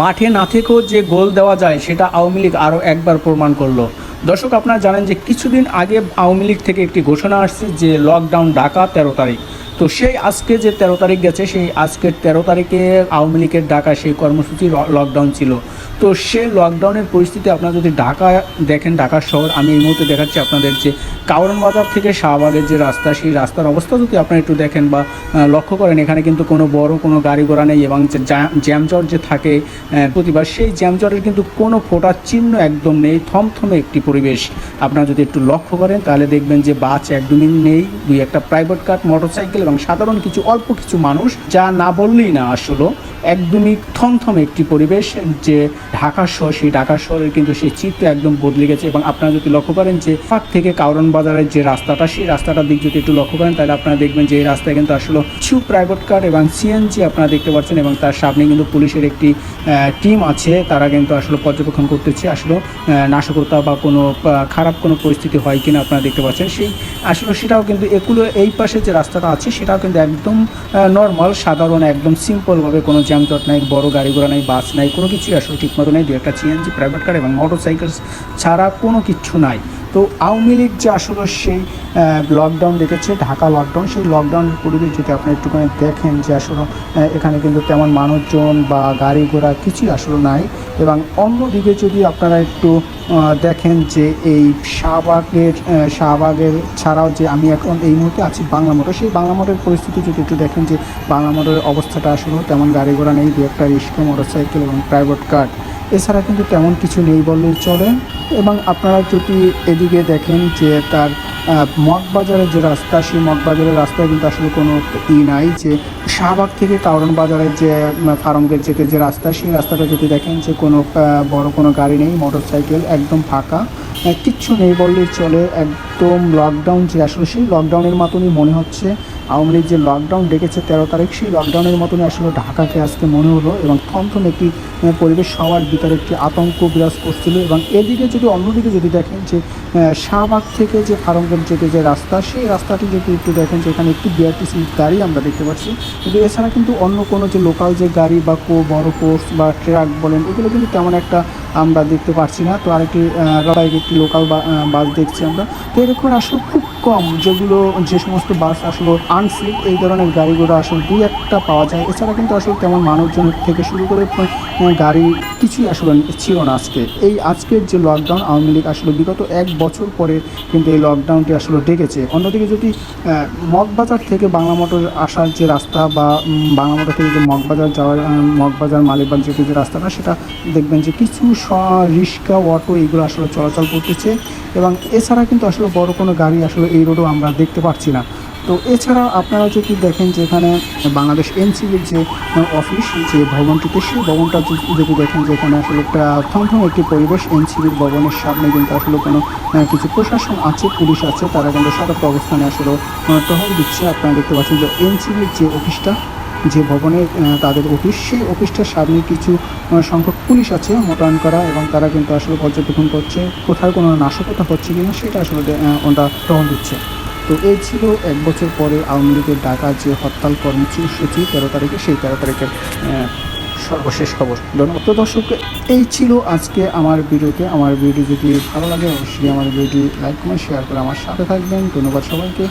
মাঠে না থেকেও যে গোল দেওয়া যায় সেটা আওয়ামী লীগ আরও একবার প্রমাণ করলো। দর্শক, আপনারা জানেন যে কিছুদিন আগে আওয়ামী লীগ থেকে একটি ঘোষণা আসছে যে লকডাউন ডাকা 13 তারিখ। তো সেই আজকে যে 13 তারিখ গেছে, সেই আজকের 13 তারিখে আওয়ামী লীগের ডাকা সেই কর্মসূচি লকডাউন ছিল। তো সেই লকডাউনের পরিস্থিতি আপনারা যদি ঢাকা দেখেন, ঢাকা শহর, আমি এই মুহূর্তে দেখাচ্ছি আপনাদের যে কারওয়ান বাজার থেকে শাহবাগের যে রাস্তা, সেই রাস্তার অবস্থা যদি আপনারা একটু দেখেন বা লক্ষ্য করেন, এখানে কিন্তু কোনো বড় কোনো গাড়ি ঘোড়া নেই এবং যে জ্যামজট যে থাকে প্রতিবার, সেই জ্যামজটের কিন্তু কোনো ফোটার চিহ্ন একদম নেই। থমথমে একটি পরিবেশ। আপনারা যদি একটু লক্ষ্য করেন তাহলে দেখবেন যে বাস একদমই নেই, দুই একটা প্রাইভেট কার, মোটরসাইকেল এবং সাধারণ কিছু অল্প কিছু মানুষ, যা না বললেই না আসলে একদমই থমথমে একটি পরিবেশ। যে ঢাকা শহর, সেই ঢাকা শহরের কিন্তু সেই চিত্র একদম বদলে গেছে। এবং আপনারা যদি লক্ষ্য করেন যে ফাঁক থেকে কারওয়ান বাজারের যে রাস্তাটা, সেই রাস্তাটার দিক যদি একটু লক্ষ্য করেন তাহলে আপনারা দেখবেন যে এই রাস্তায় কিন্তু আসলে কিছু প্রাইভেট কার এবং সিএনজি আপনারা দেখতে পাচ্ছেন, এবং তার সামনে কিন্তু পুলিশের একটি টিম আছে, তারা কিন্তু আসলে পর্যবেক্ষণ করতেছে আসলে নাশকতা বা কোনো খারাপ কোনো পরিস্থিতি হয় কিনা আপনারা দেখতে পাচ্ছেন। সেই আসলে সেটাও কিন্তু এগুলো এই পাশে যে রাস্তাটা আছে সেটাও কিন্তু একদম নর্মাল, সাধারণ, একদম সিম্পলভাবে, কোনো জ্যামজট নাই, বড় গাড়ি ঘোড়া নাই, বাস নাই, কোনো কিছুই আসলে ঠিকমতো নেই। দু একটা সিএনজি, প্রাইভেট কার এবং মোটরসাইকেল ছাড়া কোনো কিচ্ছু নাই। তো আওয়ামী লীগ যে আসলে সেই লকডাউন দেখেছে, ঢাকা লকডাউন, সেই লকডাউনের পরিবেশ যদি আপনি একটুখানি দেখেন যে আসলে এখানে কিন্তু তেমন মানুষজন বা গাড়ি ঘোড়া কিছুই আসলে নাই। এবং অন্যদিকে যদি আপনারা একটু দেখেন যে এই শাহবাগের ছাড়াও যে আমি এখন এই মুহূর্তে আছি বাংলা মোটর, সেই বাংলা মোটরের পরিস্থিতি যদি একটু দেখেন যে বাংলা মোটরের অবস্থাটা আসলে তেমন গাড়ি ঘোড়া নেই, দু একটা রিক্সা, মোটরসাইকেল এবং প্রাইভেট কার, এছাড়া কিন্তু তেমন কিছু নেই বললেই চলে। এবং আপনারা যদি এদিকে দেখেন যে তার মগবাজারের যে রাস্তা, সেই মগবাজারের রাস্তায় কিন্তু আসলে কোনো নাই। যে শাহবাগ থেকে কারওয়ান বাজারের যে ফার্মগেট যেতে যে রাস্তা, সেই রাস্তাটা যদি দেখেন যে কোনো বড় কোনো গাড়ি নেই, মোটরসাইকেল, একদম ফাঁকা, কিচ্ছু নেই বললেই চলে। একদম লকডাউন যে আসলে সেই লকডাউনের মতনই মনে হচ্ছে। আওয়ামী লীগ যে লকডাউন ডেকেছে 13 তারিখ, সেই লকডাউনের মতনই আসলে ঢাকাকে আজকে মনে হলো। এবং থমথম একটি পরিবেশ, সবার ভিতরে একটি আতঙ্ক বিরাজ করছিল। এবং এদিকে যদি অন্যদিকে যদি দেখেন যে শাহবাগ থেকে যে ফার্মগেট যেতে যে রাস্তা, সেই রাস্তাটি যদি একটু দেখেন যে এখানে একটি বিআরটিসি গাড়ি আমরা দেখতে পাচ্ছি, কিন্তু এছাড়া কিন্তু অন্য কোনো যে লোকাল যে গাড়ি বা বড় কোর্স বা ট্রাক বলেন, এগুলো কিন্তু তেমন একটা আমরা দেখতে পাচ্ছি না। তো আরেকটি একটি লোকাল বাস দেখছি আমরা। তো এরকম আসলে খুব কম, যেগুলো যে সমস্ত বাস আসলে আনফিট, এই ধরনের গাড়িগুলো আসলে দুই একটা পাওয়া যায়। এছাড়া কিন্তু আসলে তেমন মানুষজন থেকে শুরু করে গাড়ি কিছুই আসলে ছিল না আজকে। এই আজকের যে লকডাউন, আওয়ামী লীগ আসলে বিগত 1 বছর পরে কিন্তু এই লকডাউনটি আসলে ডেকেছে। অন্যদিকে যদি মগবাজার থেকে বাংলা মোটর আসার যে রাস্তা, বা বাংলা মোটর থেকে যে মগবাজার যাওয়ার, মগবাজার মালিকবাগ যেতে যে রাস্তাটা, সেটা দেখবেন যে কিছু রিক্সা, অটো এগুলো আসলে চলাচল করতেছে। এবং এছাড়া কিন্তু আসলে বড় কোনো গাড়ি আসলে এই রোডও আমরা দেখতে পাচ্ছি না। তো এছাড়া আপনারা যদি দেখেন যে এখানে বাংলাদেশ এনসিবির যে অফিস, যে ভবনটিতে, সেই ভবনটা যদি দেখেন যে এখানে আসলে থমথম একটি পরিবেশ। এনসিবির ভবনের সামনে কিন্তু আসলে কোনো কিছু প্রশাসন আছে, পুলিশ আছে, তারা কিন্তু সতর্ক অবস্থানে আসলে টহল দিচ্ছে। আপনারা দেখতে পাচ্ছেন যে এনসিবির যে অফিসটা, যে ভবনে তাদের অফিস, সেই অফিসটার সামনে কিছু সংখ্যক পুলিশ আছে মোতায়েন করা, এবং তারা কিন্তু আসলে পর্যবেক্ষণ করছে কোথায় কোনো নাশকতা হচ্ছে কিনা, সেটা আসলে ওটা টহল দিচ্ছে। তো এই ছিল 1 বছর পরে আওয়ামী লীগের ডাকা যে হরতাল কর্মসূচি 13 তারিখে, সেই 13 তারিখের সর্বশেষ খবর। ধন্যবাদ। তো দর্শক, এই ছিল আজকে আমার ভিডিওতে। আমার ভিডিও যদি ভালো লাগে অবশ্যই আমার ভিডিওটি লাইক, কমেন্ট, শেয়ার করে আমার সাথে থাকবেন। ধন্যবাদ সবাইকে।